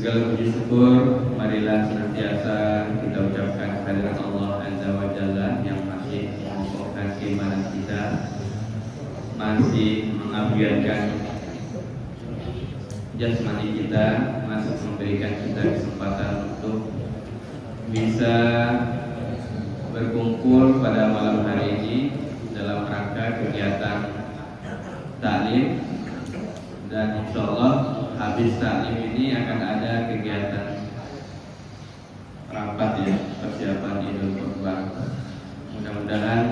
Segala puji syukur marilah senantiasa kita ucapkan kehadirat Allah Azza wa Jalla yang masih mengukuhkan keimanan kita, masih mengafiatkan jasmani kita, masih memberikan kita kesempatan untuk bisa berkumpul pada malam hari ini dalam rangka kegiatan taklim. Dan insya Allah habis taklim ini akan ada kegiatan rapat ya, persiapan Idul Kurban. Mudah-mudahan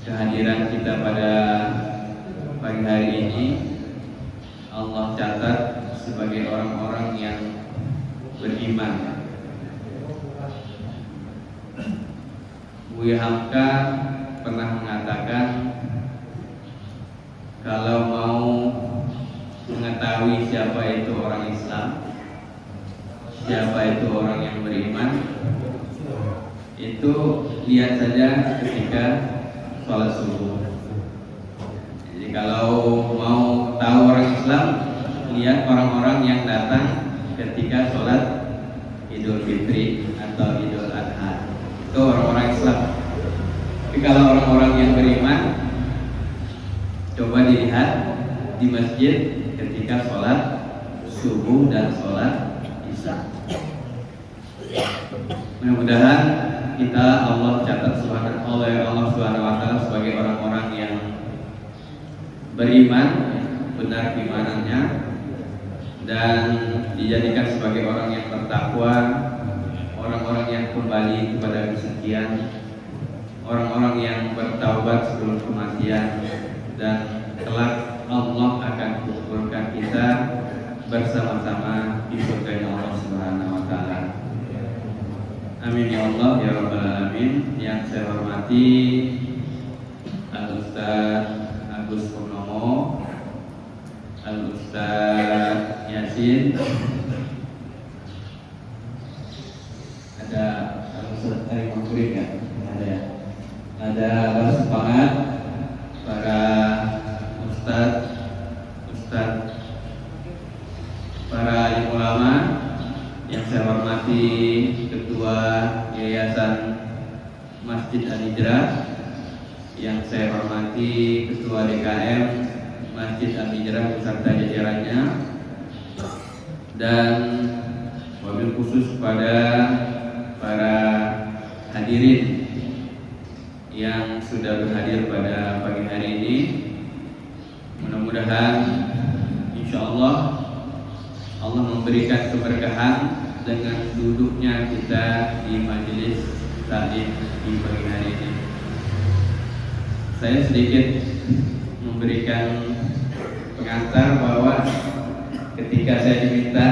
kehadiran kita pada pagi hari ini Allah catat sebagai orang-orang yang beriman. Buya Hamka pernah mengatakan, kalau mau mengetahui siapa itu orang Islam, siapa itu orang yang beriman, itu lihat saja ketika sholat subuh. Jadi kalau mau tahu orang Islam, lihat orang-orang yang datang ketika sholat Idul Fitri atau Idul Adha. Itu orang-orang Islam. Tapi kalau orang-orang yang beriman, coba dilihat di masjid ketika sholat subuh dan sholat isya. Mudah-mudahan kita Allah catat oleh Allah Subhanahu wa Ta'ala sebagai orang-orang yang beriman, benar keimanannya, dan dijadikan sebagai orang yang bertakwa, orang-orang yang kembali kepada kesucian, orang-orang yang bertaubat sebelum kematian, dan kelak Allah akan kumpulkan kita bersama-sama di surga Allah Subhanahu wa Ta'ala. Amin ya Allah ya Rabbal Alamin. Yang saya hormati Al-Ustaz Agus Purnomo, Al-Ustaz Yasin, ada Al-Ustaz Ari Mangkurik ya? Ada Bapak Sepangat, para ustaz, para alim ulama yang saya hormati, Ketua Yayasan Masjid Al-Hijrah, yang saya hormati Ketua DKM Masjid Al-Hijrah beserta jajarannya, dan wabil khusus pada para hadirin yang sudah berhadir pada pagi hari ini. Mudah-mudahan insya Allah Allah memberikan keberkahan dengan duduknya kita di majelis taklim di pagi hari ini. Saya sedikit memberikan pengantar bahwa ketika saya diminta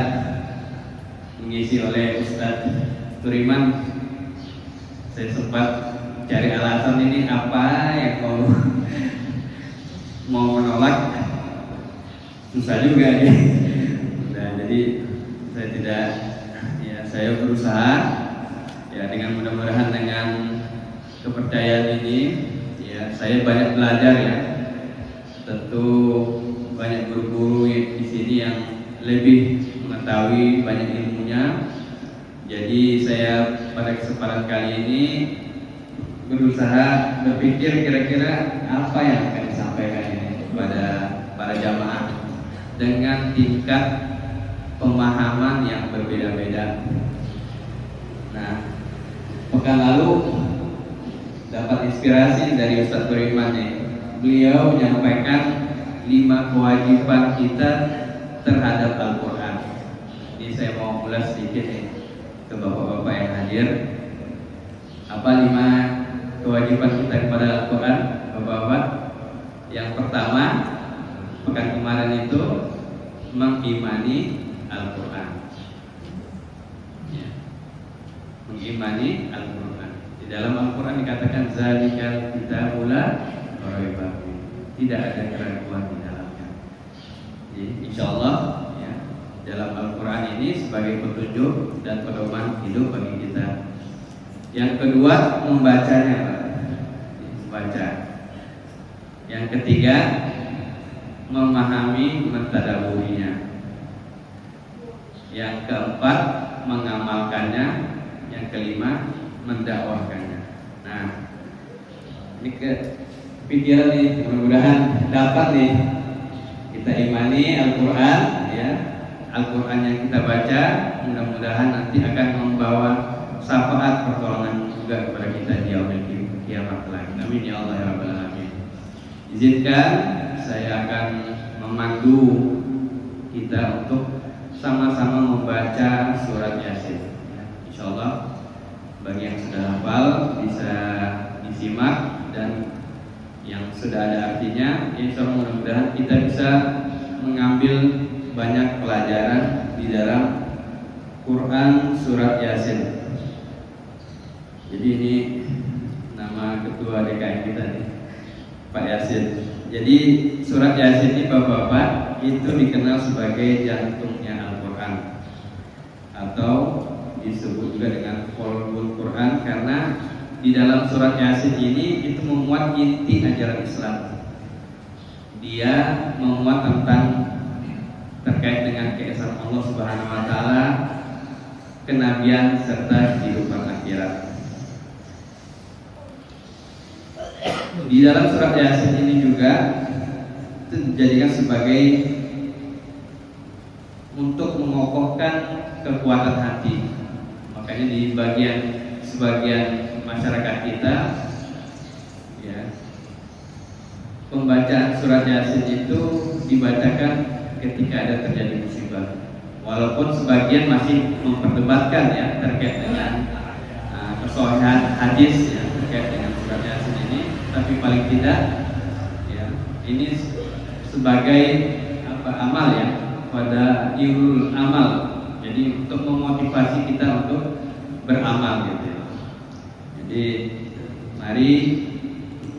mengisi oleh Ustadz Turiman, saya sempat cari alasan ini apa yang mau menolak, susah juga nih. Nah, jadi saya tidak, ya saya berusaha ya, dengan mudah-mudahan dengan kepercayaan ini ya saya banyak belajar ya. Tentu banyak guru-guru di sini yang lebih mengetahui, banyak ilmunya. Jadi saya pada kesempatan kali ini berusaha berpikir kira-kira apa yang akan disampaikan ini kepada para jamaah dengan tingkat pemahaman yang berbeda-beda. Nah, pekan lalu dapat inspirasi dari Ustadz Turiman nih. Beliau menyampaikan 5 kewajiban kita terhadap Al-Quran. Ini saya mau ulas sedikit nih ke bapak-bapak yang hadir. Apa 5 kewajiban kita kepada Al-Quran, Bapak-bapak? Yang pertama, pekan kemarin itu mengimani Al-Quran ya. Mengimani Al-Quran. Di dalam Al-Quran dikatakan zalikal kitabul la raiba fihi. Tidak ada keraguan di dalamnya. Jadi insyaallah ya, dalam Al-Quran ini sebagai petunjuk dan pedoman hidup bagi kita. Yang kedua, membacanya, Pak. Baca. Yang ketiga, memahami mentadaburinya. yang keempat mengamalkannya, yang kelima mendakwahkannya. Nah, ini pikiran nih, mudah-mudahan dapat nih kita imani Al-Quran, ya. Al-Quran yang kita baca mudah-mudahan nanti akan membawa syafaat pertolongan juga kepada kita di yaumil kiamat kelak. Amin ya Allah ya Rabbal alamin. Izinkan saya akan memandu kita untuk sama-sama membaca surat Yasin. Insya Allah bagi yang sudah hafal bisa disimak, dan yang sudah ada artinya, insya Allah mudah-mudahan kita bisa mengambil banyak pelajaran di dalam Quran surat Yasin. Jadi ini nama ketua DKM kita nih, Pak Yasin. Jadi surat Yasin ini Bapak-bapak itu dikenal sebagai jantungnya Al-Quran, atau disebut juga dengan Qalbul Quran, karena di dalam surat Yasin ini itu memuat inti ajaran Islam. Dia memuat tentang terkait dengan keesaan Allah Subhanahu wa taala, kenabian serta kehidupan akhirat. Di dalam surat Yasin ini juga itu dijadikan sebagai untuk mengokohkan kekuatan hati. Makanya di sebagian masyarakat kita, ya, pembacaan surat Yasin itu dibacakan ketika ada terjadi musibah. Walaupun sebagian masih memperdebatkan ya terkait dengan kesohihan hadis ya terkait dengan surat Yasin ini, tapi paling tidak ya ini sebagai amal ya, pada iul amal. Jadi untuk memotivasi kita untuk beramal gitu ya. Jadi mari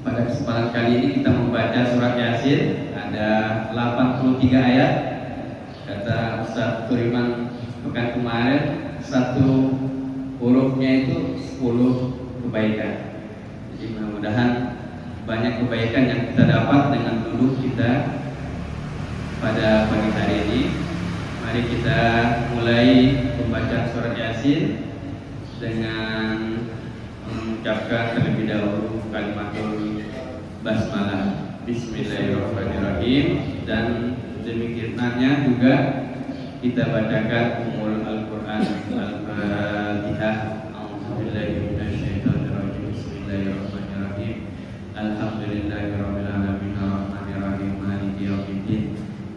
pada kesempatan kali ini kita membaca surat Yasin. Ada 83 ayat. Kata Ustaz Turiman pekan kemarin, satu hurufnya itu 10 kebaikan. Jadi mudah-mudahan banyak kebaikan yang kita dapat dengan duduk kita pada pagi hari ini. Mari kita mulai membaca surat Yasin dengan mengucapkan terlebih dahulu kalimatul basmalah, Bismillahirrahmanirrahim, dan demikiannya juga kita bacakan umul Al-Quran Al-Fatihah. A'udzubillahi minasyaitonirrajim. Bismillahirrahmanirrahim. Alhamdulillahirabbil alamin arrahmanirrahim maliki yaumiddin.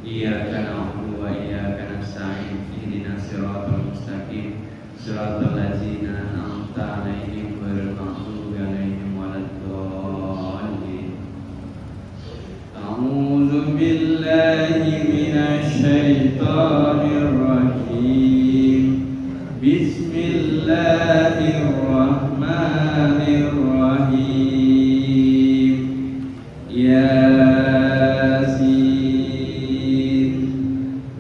Iyyaka na'budu wa iyyaka nasta'in. Ihdinas siratal mustaqim. Siratal ladzina an'amta 'alaihim ghairil maghdubi 'alaihim waladdallin. A'udzu billahi minasy syaithanir rajim. Bismillahirrahmanirrahim. Yasin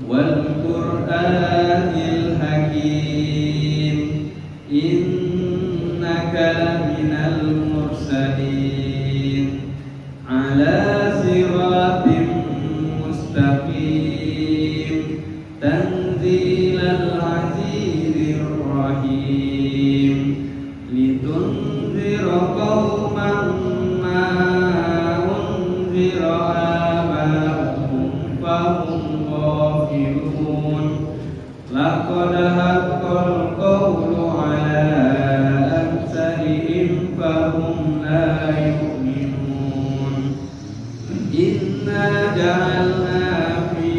wal Qur'anil hakim. Innaka minal mursalin ala siratim mustaqim. Tanzilal azizir rahim. Litunzira qauman ma unzira aba'uhum fahum ghafilun. Laqad haqqal qawlu ala aktharihim fahum la yu'minun. Inna ja'alna fi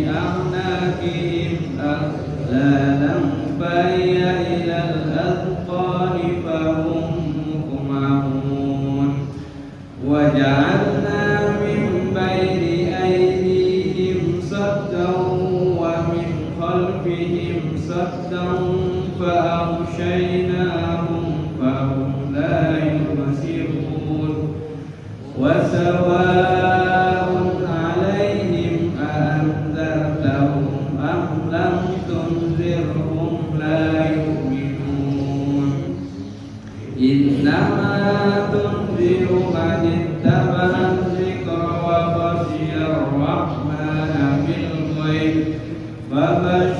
a'naqihim aghlalan fahiyya ilal adqani fahum muqmahun. Wa ja'alna min bayni aydihim saddan wa min khalfihim saddan fa'aghshaynahum fahum la yubsirun. Wa sawa'un 'alaihim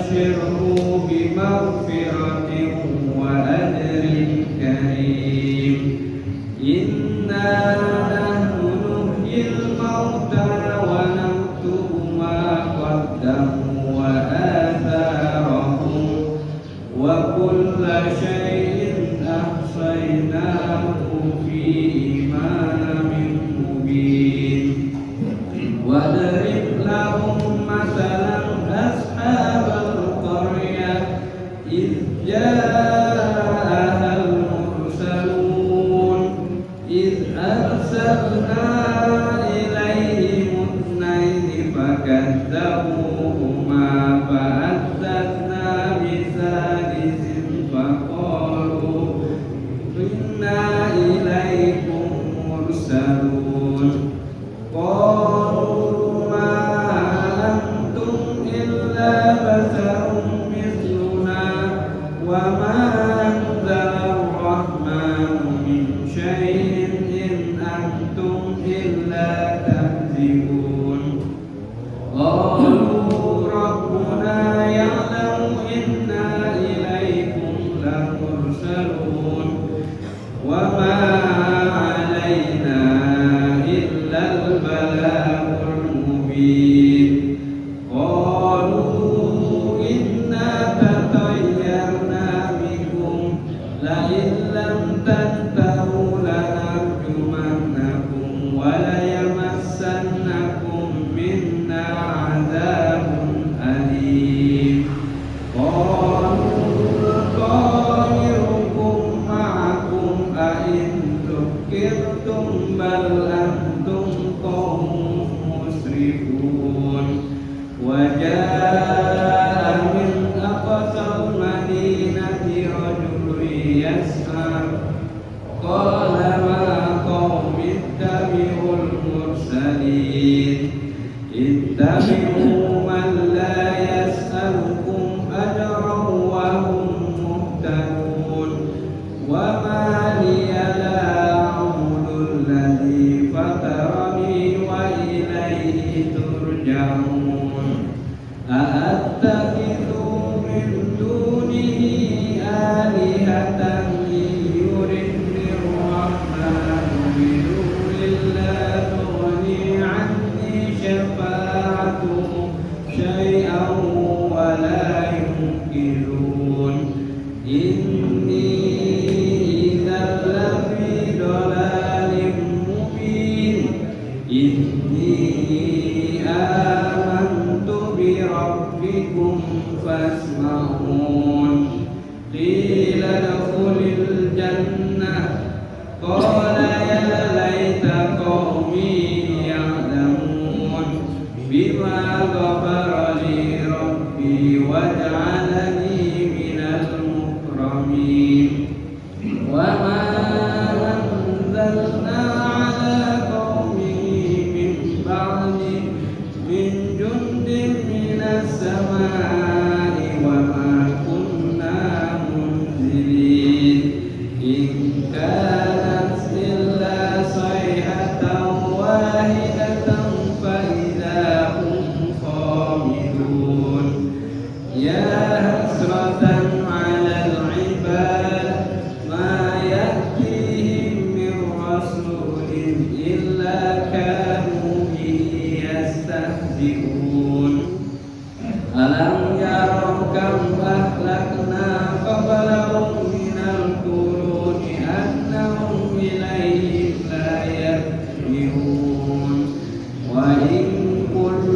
فبشره بمغفرة وأجر كريم إنا نحن نحيي الموتى ونكتب ما قدموا وآثارهم وكل شيء أحصيناه في إمام مبين واضرب لهم مثلا أصحاب القرية إذ جاءها المرسلون إذ أرسلنا إليهم اثنين فكذبوهما فعززنا بثالث فقالوا إنا إليكم مرسلون قالوا ما أنتم إلا بشر مثلنا وما أنزل الرحمن من شيء إن أنتم إلا تكذبون قالوا ربنا يعلم إنا إليكم لمرسلون وما علينا إلا البلاغ المبين قالوا إنا تطيرنا بكم لئن لم تنتهوا لنرجمنكم وليمسنكم منا عذاب أليم قالوا طائركم معكم أئن ذكرتم بل أنتم قوم مسرفون وجاء من أقصى المدينة رجل يسعى قال ما قوم اتبعوا المرسلين اتبعوا من لا يسألكم أجرا وهم مهتدون وما لي لا أعبد الذي فطرني وإليه ترجعون أأتخذ من دونه آلهة إن يردني الرحمن بضر لا تغني عني شفاعتهم شيئا ولا ينقذون إني إذا لفي ضلال مبين إني آمنت بربكم فاسمعون قيل ادخل الجنة قال يا ليت قومي يعلمون بما غفر لي ربي وجعلني من المكرمين وما أنزلنا على قومه من بعده من جند من السماء وما كنا منزلين إن كانت إلا صيحة واحدة فإذا هم خامدون يا حسرة على العباد ما يأتيهم من رسول إلا كانوا به يستهزئون ألم يروا كم أهلكنا قبلهم من القرون أنهم إليهم لا يرجعون وإن كل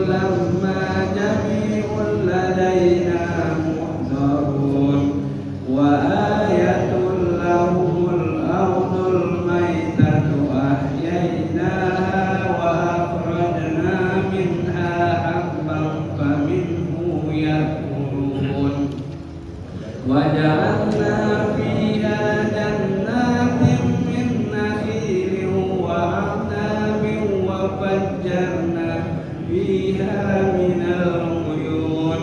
لما جميع لدينا محضرون وآية لهم الأرض الميتة أحييناها وأخرجنا منها حبا فمنه يأكلون وجعلنا فيها جنات من نخيل وأعناب وفجرنا فيها من العيون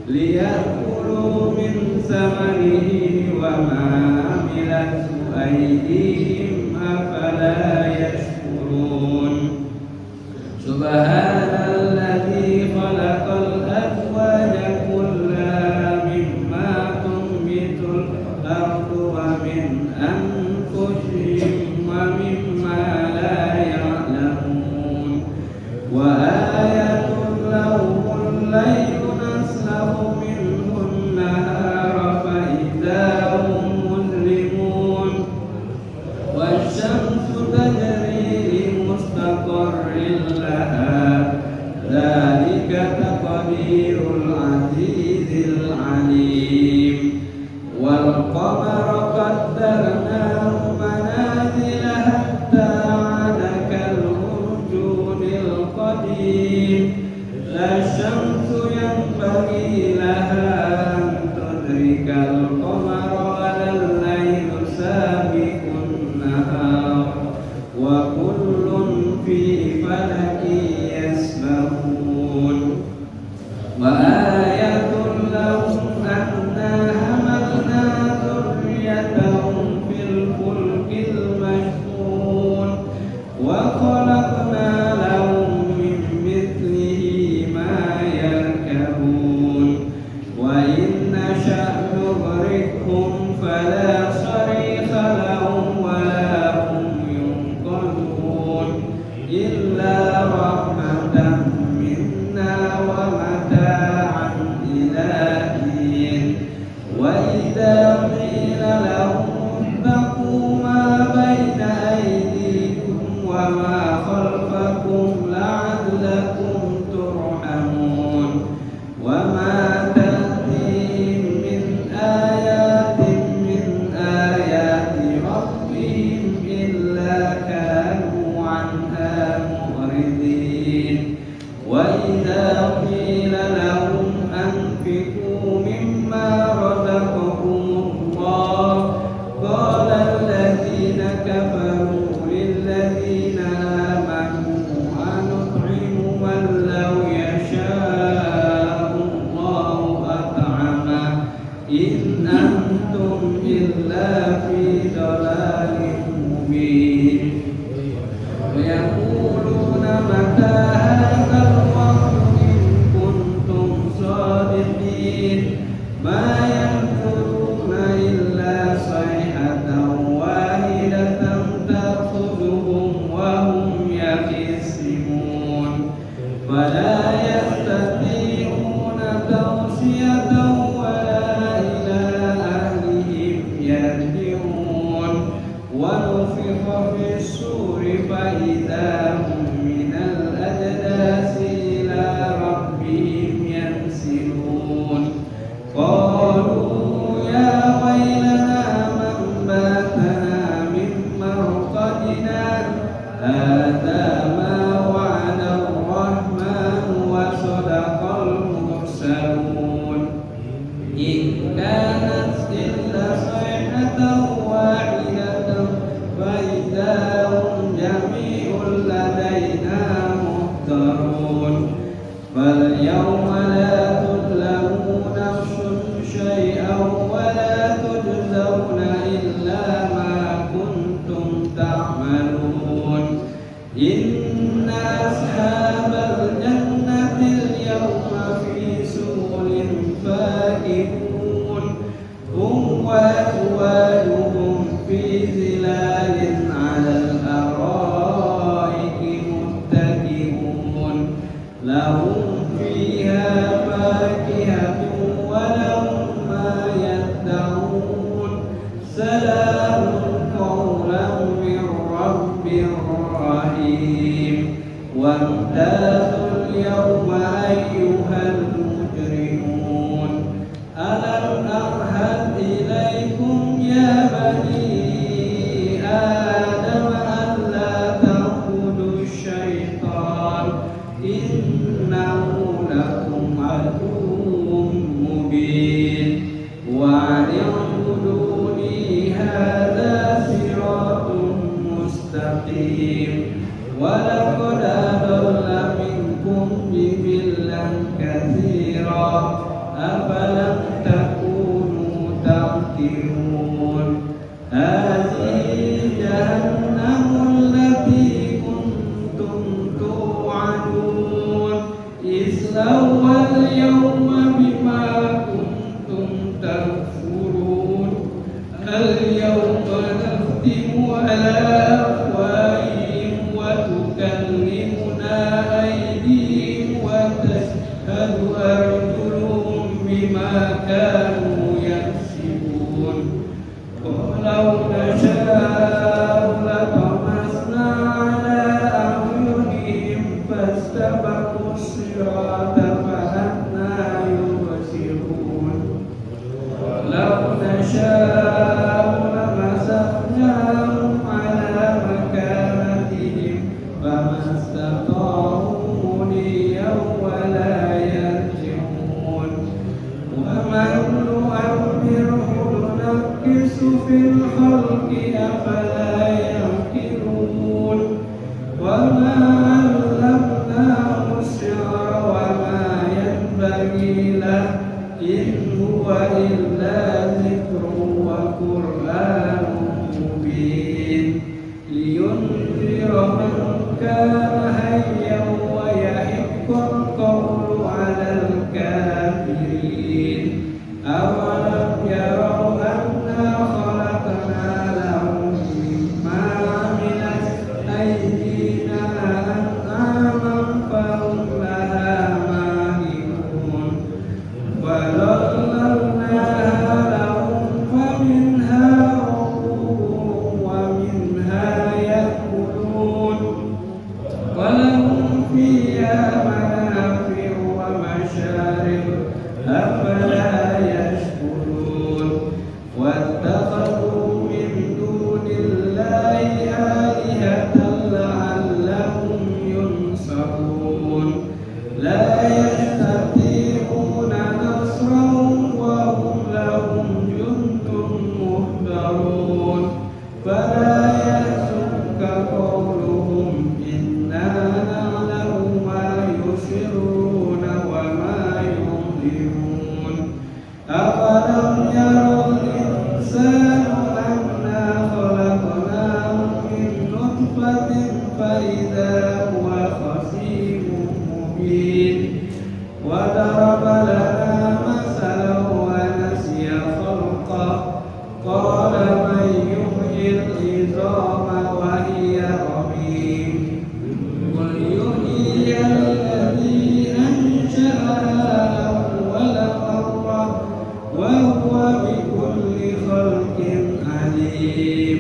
ليأكلوا من ثمره وما عملته أيديهم أفلا يشكرون سبحان الذي خلق الأزواج كلها آية لهم الليل نسلخ منه النهار فإذا هم مظلمون والشمس تجري لمستقر لها ذلك تقدير العزيز العليم والقمر قدرناه منازل حتى عاد كالعرجون القديم لا الشمس ينبغي لها أن تدرك القمر ولا الليل سابق النهار وكل في فلك يسبحون وآية لهم أنا حملنا ذريتهم في الفلك المشحون وخلقنا لهم من مثله ما يركبون وإن نشأ نغرقهم فلا صريخ لهم ولا هم ينقذون إلا رحمة منا ومتاعا إلى حين وإذا قيل لهم اتقوا ما بين أيديكم وما خلفكم لعلكم ترحمون وما تأتيهم من آيات من آيات ربهم إلا كانوا عنها معرضين وإذا قيل لهم أنفقوا مما رزقكم الله قال الذين كفروا للذين آمنوا أنطعم من لو يشاء الله أطعمه إن أنتم إلا في ضلال مبين ويقولون متى هذا الوعد إن كنتم صادقين ما ينظرون إلا صيحة واحدة تأخذهم وهم يخصمون فلا يستطيعون توصية ولا إلى أهلهم يرجعون ونفخ في الصور فإذا هم من الأجداث إلى ربهم ينسلون قالوا يا ويلنا من باتنا من مرقدنا هذا ما وعد الرحمن وصدق المرسلون إن كانت إلا صيحة واحدة فإذا هم جميع لدينا محضرون فاليوم لا تظلمون نفس شيئا ولا تجزون إلا ما كنتم تعملون إن أصحاب الجنة اليوم في سرر فاكهون هم وأزواجهم في ظلال على الأرائك متكئون لهم فيها فاكهة ولهم ما يدعون سلام قولا من رب رحيم وامتازوا اليوم أيها المجرمون ألم أعهد إليكم يا بني آدم ألا تعبدوا الشيطان إنه لكم عدو مبين وأن اعبدوني هذا صراط مستقيم ولقد أضل منكم جبلا كثيرا أفلم تكونوا تعقلون هذه جهنم التي كنتم توعدون اصلوها اليوم بما كنتم تكفرون اليوم نختم على أفواههم وتكلمنا أيديهم الخلق أفلا يعقلون وما علمناه الشعر وما ينبغي له إن هو إلا ذكر وقرآن مبين لينذر من كان حيا ويحق القول على الكافرين أولم يروا أنا خلقنا لهم مما عملت أيدينا أنعاما فهم لها مالكون وظللناها لهم فمنها ركوبهم ومنها يأكلون ولهم فيها منافع ومشارب أفلا يشكرون واتخذوا من دون الله آلهة لعلهم ينصرون لا يستطيعون نصرهم وهم لهم جند مهضرون فلا يحزنك قولهم إنا نعلم ما يسرون وما يظهرون أفلم يروا الإنسان أنا خلقناه من نطفة فإذا هو خصيم مبين وضرب لنا مثلا ونسي خلقه قال من يحيي العظام وهي رميم قل يحيي الذي أنشأها أول مرة وهو بكل خلق عليم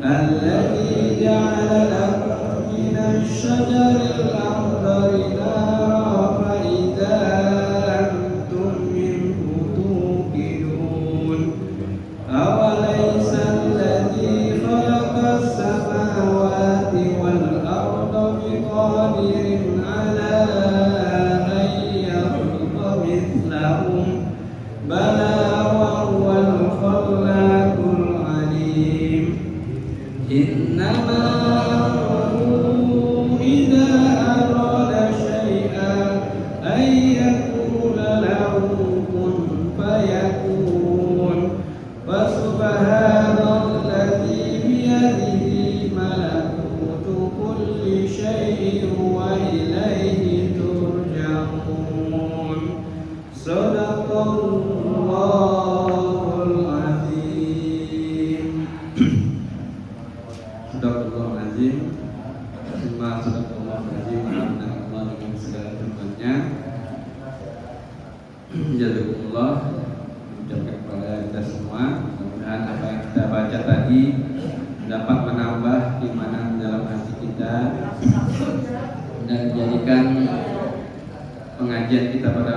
الذي جعل لكم من الشجر الأخضر نارا فإذا أنتم منه توقدون أوليس الذي خلق السماوات والأرض بقادر على أن يخلق مثلهم بلى وهو الخلاق العليم إنما أمره إذا أراد شيئا أن يقول له كن فيكون فسبحان الذي بيده ملكوت كل شيء وإليه ترجعون صدق الله العظيم Sadaqallahul azim. Semua sadaqallahul azim. Alhamdulillah dengan segala firman-Nya. Jazakumullah. Ucapkan kepada kita semua, mudah-mudahan apa yang kita baca tadi dapat menambah keimanan dalam hati kita dan menjadikan pengajian kita pada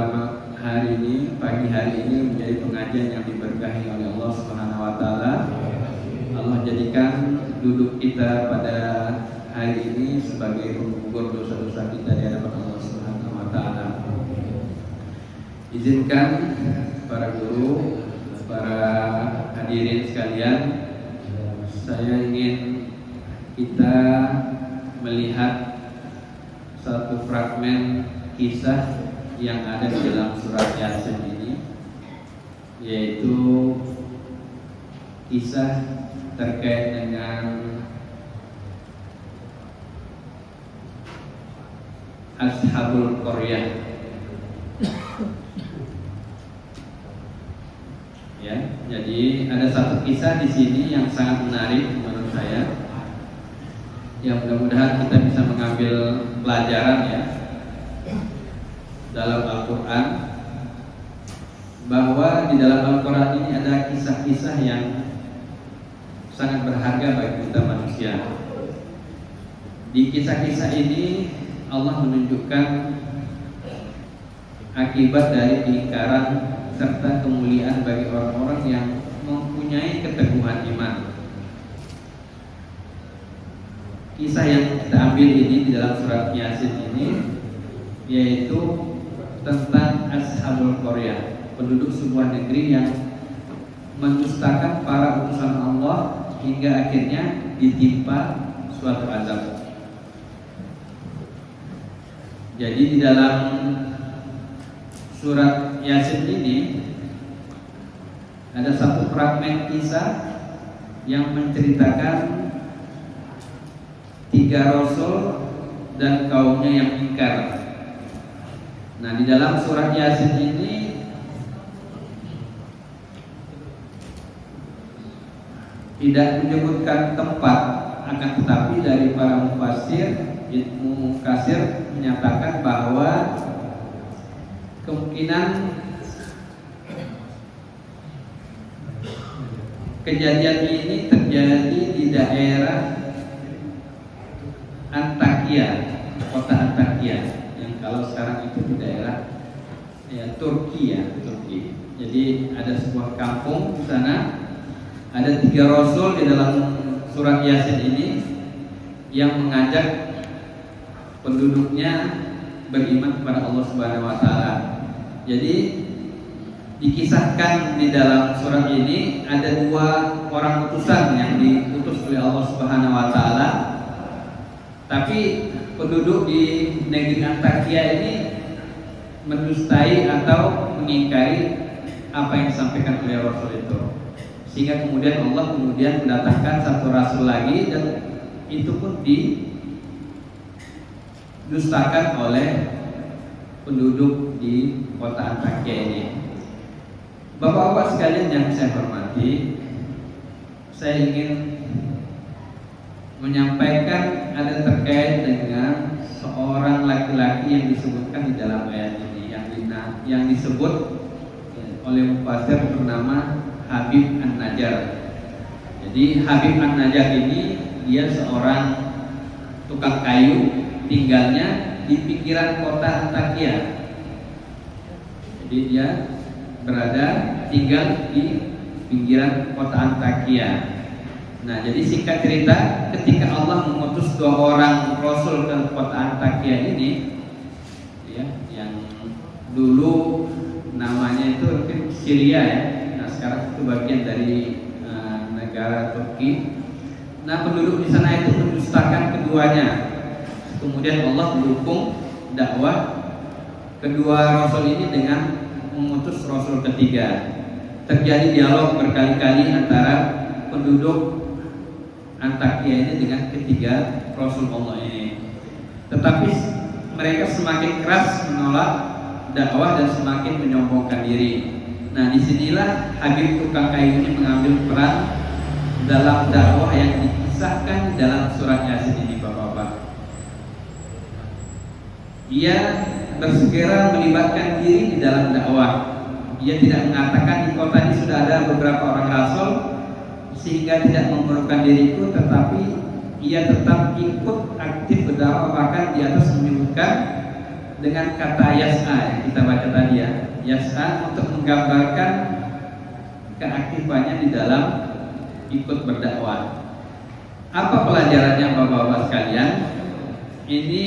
hari ini, pagi hari ini menjadi pengajian yang diberkahi oleh Allah Subhanahu wa taala. Allah jadikan duduk kita pada hari ini sebagai penggugur dosa-dosa kita di hadapan Allah Subhanahu wa taala. Izinkan para guru, para hadirin sekalian, saya ingin kita melihat satu fragmen kisah yang ada di dalam surat Yasin ini, yaitu kisah terkait dengan Ashabul Qaryah. Ya, jadi ada satu kisah di sini yang sangat menarik menurut saya. Yang mudah-mudahan kita bisa mengambil pelajaran ya dalam Al-Quran, bahwa di dalam Al-Quran ini ada kisah-kisah yang sangat berharga bagi kita manusia. Di kisah-kisah ini Allah menunjukkan akibat dari keingkaran serta kemuliaan bagi orang-orang yang mempunyai keteguhan iman. Kisah yang kita ambil ini di dalam surat Yasin ini yaitu tentang Ashabul Qaryah, penduduk sebuah negeri yang mendustakan para utusan Allah hingga akhirnya ditimpa suatu azab. Jadi di dalam surat Yasin ini ada satu fragmen kisah yang menceritakan 3 rasul dan kaumnya yang ingkar. Nah, di dalam surat Yasin ini tidak menyebutkan tempat, akan tetapi dari para mufassir menyatakan bahwa kemungkinan kejadian ini terjadi di daerah Antakya, kota Antakya, yang kalau sekarang itu di daerah Turki. Jadi ada sebuah kampung di sana. Ada 3 rasul di dalam surat Yasin ini yang mengajak penduduknya beriman kepada Allah Subhanahu wa taala. Jadi dikisahkan di dalam surat ini ada 2 orang utusan yang diutus oleh Allah Subhanahu wa taala. Tapi penduduk di negeri Antakya ini mendustai atau mengingkari apa yang disampaikan oleh Rasul itu. Sehingga kemudian Allah mendatangkan satu rasul lagi, dan itu pun didustakan oleh penduduk di kota Antakya ini. Bapak-bapak sekalian yang saya hormati, saya ingin menyampaikan ada terkait dengan seorang laki-laki yang disebutkan di dalam ayat ini, yang disebut oleh mufassir bernama Habib An-Najjar. Jadi Habib An-Najjar ini dia seorang tukang kayu, tinggalnya di pinggiran kota Antakya. Jadi dia tinggal di pinggiran kota Antakya. Nah, jadi singkat cerita, ketika Allah mengutus 2 orang rasul ke kota Antakya ini, yang dulu namanya itu mungkin Syria ya. Sekarang itu bagian dari negara Turki. Nah, penduduk di sana itu mendustakan keduanya. Kemudian Allah mendukung dakwah kedua rasul ini dengan mengutus rasul ketiga. Terjadi dialog berkali-kali antara penduduk Antakya ini dengan ketiga rasul Allah ini. Tetapi mereka semakin keras menolak dakwah dan semakin menyombongkan diri. Nah, disinilah Habib tukang kayu ini mengambil peran dalam dakwah yang dikisahkan dalam surat Yasin ini, Bapak-bapak. Ia bersegera melibatkan diri di dalam dakwah. Ia tidak mengatakan di kota ini sudah ada beberapa orang rasul sehingga tidak memerlukan diriku, tetapi ia tetap ikut aktif berdakwah, bahkan di atas menyebutkan dengan kata yas'a yang kita baca tadi ya. Yas'a untuk menggambarkan keaktifannya di dalam ikut berdakwah. Apa pelajarannya Bapak-bapak sekalian? Ini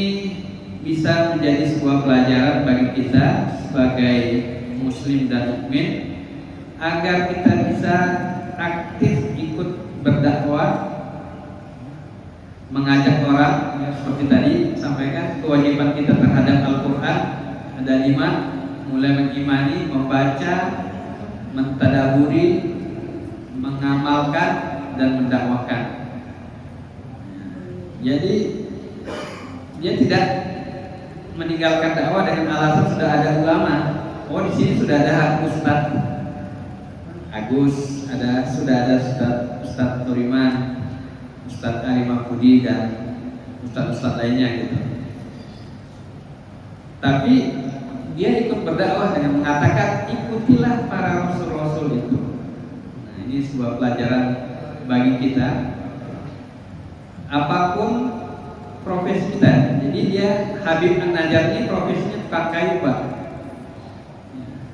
bisa menjadi sebuah pelajaran bagi kita sebagai muslim dan mukmin, agar kita bisa aktif ikut berdakwah, mengajak orang, seperti tadi sampaikan kewajiban kita terhadap Al-Quran ada 5, mulai mengimani, membaca, mentadaburi, mengamalkan, dan mendakwahkan. Jadi dia tidak meninggalkan dakwah dengan alasan sudah ada ulama. Oh, di sini sudah ada Ustadz Agus, sudah ada Ustadz Turiman, Ustadz Ali Mahfudi, dan Ustadz lainnya gitu. Tapi dia ikut berdakwah dengan mengatakan ikutilah para rasul-rasul itu. Nah, ini sebuah pelajaran bagi kita. Apapun profesi kita. Jadi dia Habib An-Najjar ini profesinya tukang kayu, Pak.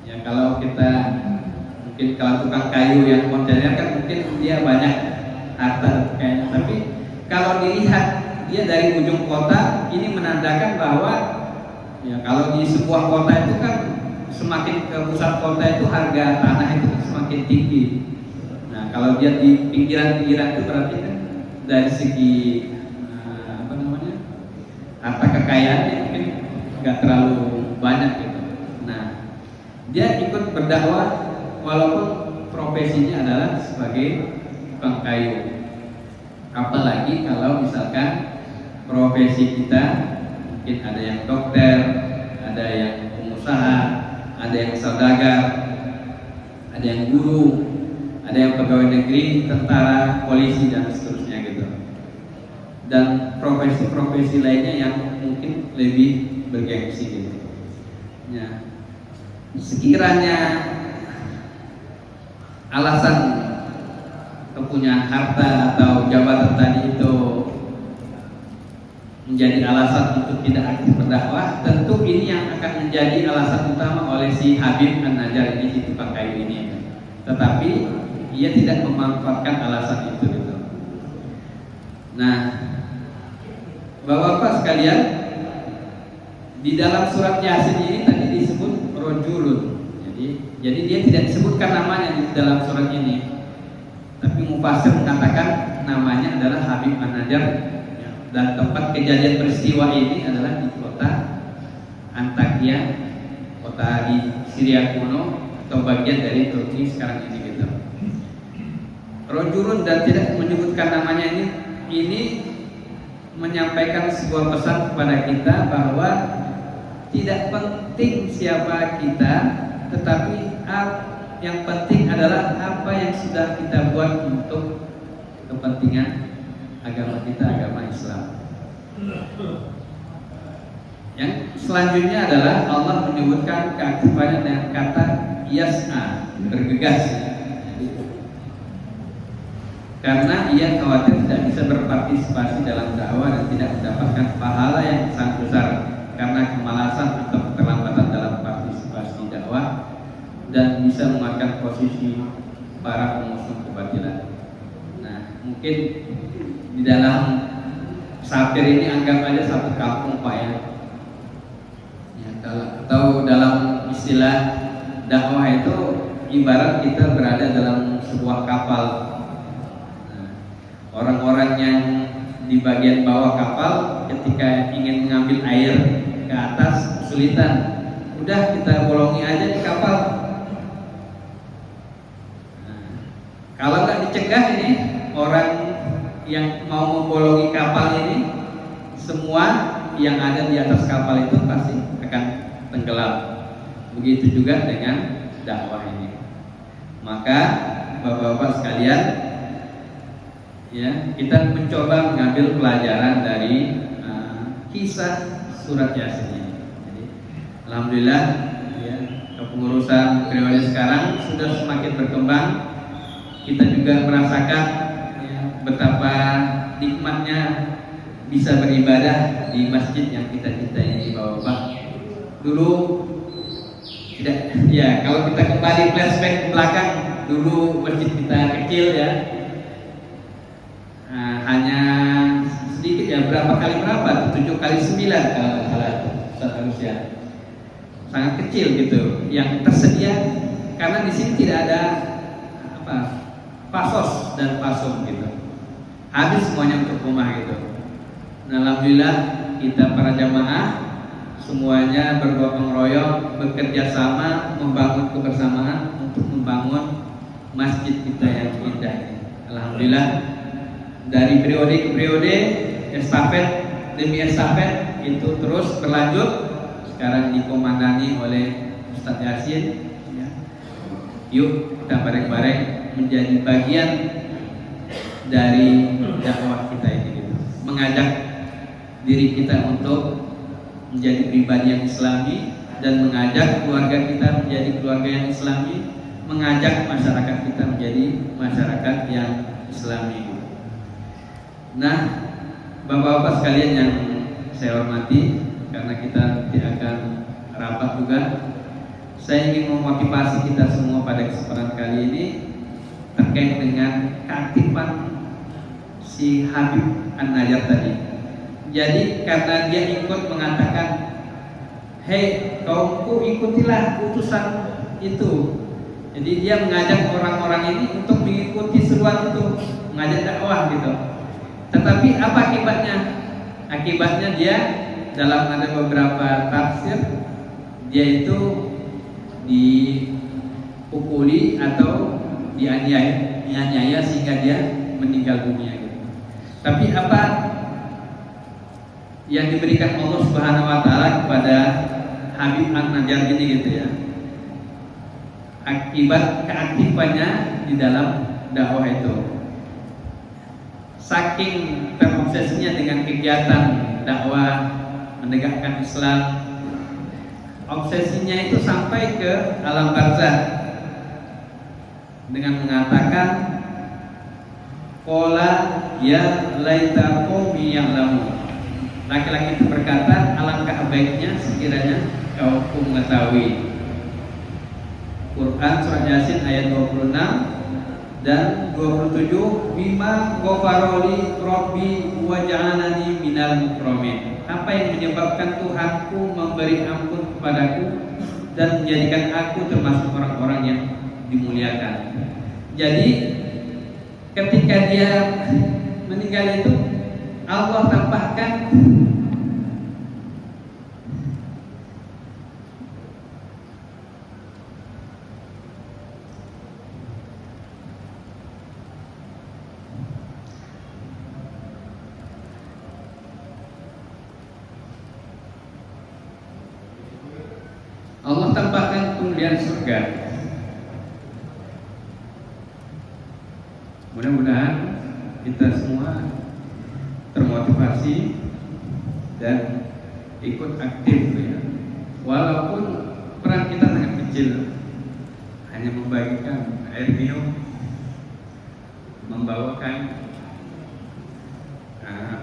Ya, kalau kita mungkin kalau tukang kayu yang modern kan mungkin dia banyak harta kayaknya. Tapi kalau dilihat dia dari ujung kota, ini menandakan bahwa ya, kalau di sebuah kota itu kan semakin ke pusat kota itu harga tanah itu semakin tinggi. kalau dia di pinggiran-pinggiran itu berarti kan dari segi harta kekayaannya mungkin nggak terlalu banyak gitu. Nah, dia ikut berdakwah walaupun profesinya adalah sebagai tukang kayu. Apalagi kalau misalkan profesi kita mungkin ada yang dokter, ada yang pengusaha, ada yang saudagar, ada yang guru, ada yang pegawai negeri, tentara, polisi dan seterusnya gitu. Dan profesi-profesi lainnya yang mungkin lebih bergengsi gitu. Ya. Sekiranya alasan punya harta atau jabatan tadi itu menjadi alasan untuk tidak aktif berdakwah, tentu ini yang akan menjadi alasan utama oleh si Habib An-Najjar ini, si tukang kayu ini. Tetapi ia tidak memanfaatkan alasan itu gitu. Nah, Bapak-bapak sekalian, di dalam surat Yasin ini tadi disebut rojulun. Jadi dia tidak disebutkan namanya di dalam surat ini. Tapi Mufassir mengatakan namanya adalah Habib An-Najjar, dan tempat kejadian peristiwa ini adalah di kota Antakya, kota di Syria kuno atau bagian dari Turki sekarang ini gitu. Rojulun dan tidak menyebutkan namanya ini menyampaikan sebuah pesan kepada kita bahwa tidak penting siapa kita, tetapi yang penting adalah apa yang sudah kita buat untuk kepentingan agama kita, agama Islam. Yang selanjutnya adalah Allah menyebutkan keaktifannya dengan kata yas'a, bergegas. Karena ia khawatir tidak bisa berpartisipasi dalam dakwah dan tidak mendapatkan pahala yang sangat besar karena kemalasan atau keterlambatan dalam partisipasi dakwah, dan bisa menguatkan posisi para pengusung kebatilan. Nah, mungkin di dalam Sapir ini anggap aja satu kampung Pak ya. Atau dalam istilah dakwah itu ibarat kita berada dalam sebuah kapal. Orang-orang yang di bagian bawah kapal ketika ingin mengambil air ke atas kesulitan, udah kita bolongi aja di kapal. Kalau nggak dicegah ini orang yang mau membolongi kapal ini, semua yang ada di atas kapal itu pasti akan tenggelam. Begitu juga dengan dakwah ini. Maka Bapak-bapak sekalian, ya, kita mencoba mengambil pelajaran dari kisah surat Yasin ini. Jadi, alhamdulillah, ya, kepengurusan periode sekarang sudah semakin berkembang. Kita juga merasakan ya, betapa nikmatnya bisa beribadah di masjid yang kita cintai ini, Bapak-bapak. Dulu tidak, ya, kalau kita kembali flashback ke belakang, dulu masjid kita kecil ya. Hanya sedikit ya, berapa kali berapa? 7 kali 9 kalau tidak salah seharusnya. Sangat kecil gitu yang tersedia, karena di sini tidak ada pasos dan pasung gitu. Habis semuanya untuk rumah gitu. Nah, alhamdulillah kita para jamaah semuanya bergotong royong, bekerja sama, membangun kebersamaan untuk membangun masjid kita yang indah ini. Alhamdulillah, dari periode ke periode, estafet demi estafet itu terus berlanjut. Sekarang dikomandani oleh Ustadz Yasin ya. Yuk kita bareng-bareng menjadi bagian dari dakwah kita ini gitu. Mengajak diri kita untuk menjadi pribadi yang islami, dan mengajak keluarga kita menjadi keluarga yang islami, mengajak masyarakat kita menjadi masyarakat yang islami. Nah, Bapak-bapak sekalian yang saya hormati, karena kita tidak akan rapat juga, saya ingin memotivasi kita semua pada kesempatan kali ini terkait dengan keaktifan si Habib An-Najjar tadi. Jadi karena dia ikut mengatakan, hei kaumku, ikutilah utusan itu, Jadi dia mengajak orang-orang ini untuk mengikuti seruan itu, mengajak dakwah gitu. Tetapi apa akibatnya? Akibatnya dia dalam ada beberapa tafsir dia itu dipukuli atau dianiaya sehingga dia meninggal dunia gitu. Tapi apa yang diberikan Allah Subhanahu wa taala kepada Habib An-Najjar ini gitu ya. Akibat keaktifannya di dalam dakwah itu. Saking terobsesinya dengan kegiatan dakwah menegakkan Islam, obsesinya itu sampai ke alam barzah dengan mengatakan qala ya laita qaumi ya'lamun. Laki-laki itu berkata, alangkah baiknya sekiranya kaumku mengetahui. Quran surah Yasin ayat 26 dan 27, bima ghafaroli rabbi wa ja'alani minal mukramin. Apa yang menyebabkan Tuhanku memberi ampun kepadaku dan menjadikan aku termasuk orang-orang yang dimuliakan. Jadi ketika dia meninggal itu Allah tampakkan kemuliaan surga. Mudah-mudahan kita semua termotivasi dan ikut aktif ya. Walaupun peran kita sangat kecil, hanya membagikan air minum, membawakan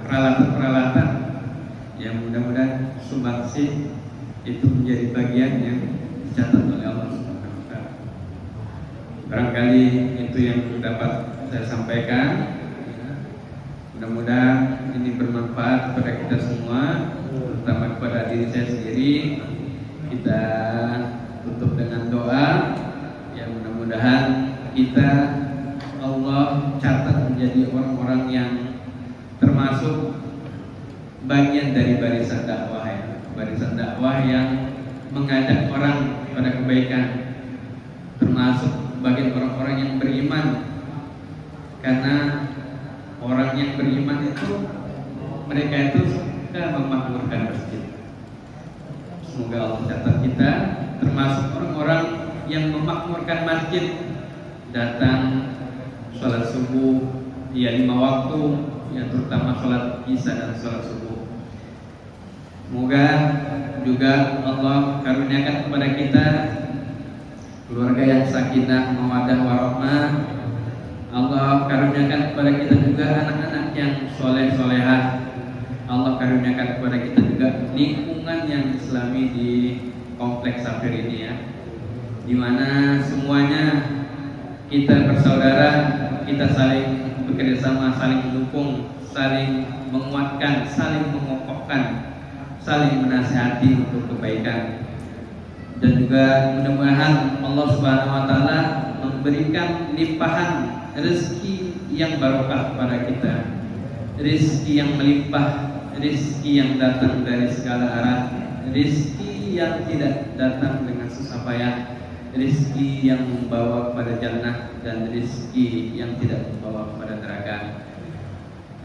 peralatan-peralatan yang mudah-mudahan sumbangsi itu menjadi bagian yang dicatat oleh Allah Subhanahu wa taala. Barangkali itu yang dapat saya sampaikan. Mudah-mudahan ini bermanfaat kepada kita semua, terutama kepada diri saya sendiri. Kita tutup dengan doa. Ya, mudah-mudahan kita Allah catat menjadi orang-orang yang termasuk bagian dari barisan dakwah ya. Barisan dakwah yang mengajak orang pada kebaikan, termasuk bagian orang-orang yang beriman. Karena orang yang beriman itu mereka itu suka memakmurkan masjid. Semoga Allah catat kita termasuk orang-orang yang memakmurkan masjid, datang sholat subuh ya 5 waktu, ya terutama sholat isya dan sholat subuh. Semoga juga Allah karuniakan kepada kita keluarga yang sakinah, mawaddah, warahmah. Allah karuniakan kepada kita juga anak-anak yang soleh-solehah. Allah karuniakan kepada kita juga lingkungan yang islami di kompleks Safir ini ya, dimana semuanya kita bersaudara, kita saling bekerja sama, saling mendukung, saling menguatkan, saling mengokohkan, saling menasihati untuk kebaikan. Dan juga mudah-mudahan Allah Subhanahu wa taala memberikan limpahan rezeki yang barokah kepada kita, rezeki yang melimpah, rezeki yang datang dari segala arah, rezeki yang tidak datang dengan susah payah, rezeki yang membawa kepada jannah, dan rezeki yang tidak membawa kepada neraka.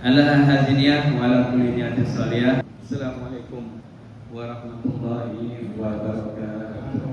Ala hadiniyah wa ala kulli niyatin shalihah. Assalamualaikum warahmatullahi wabarakatuh.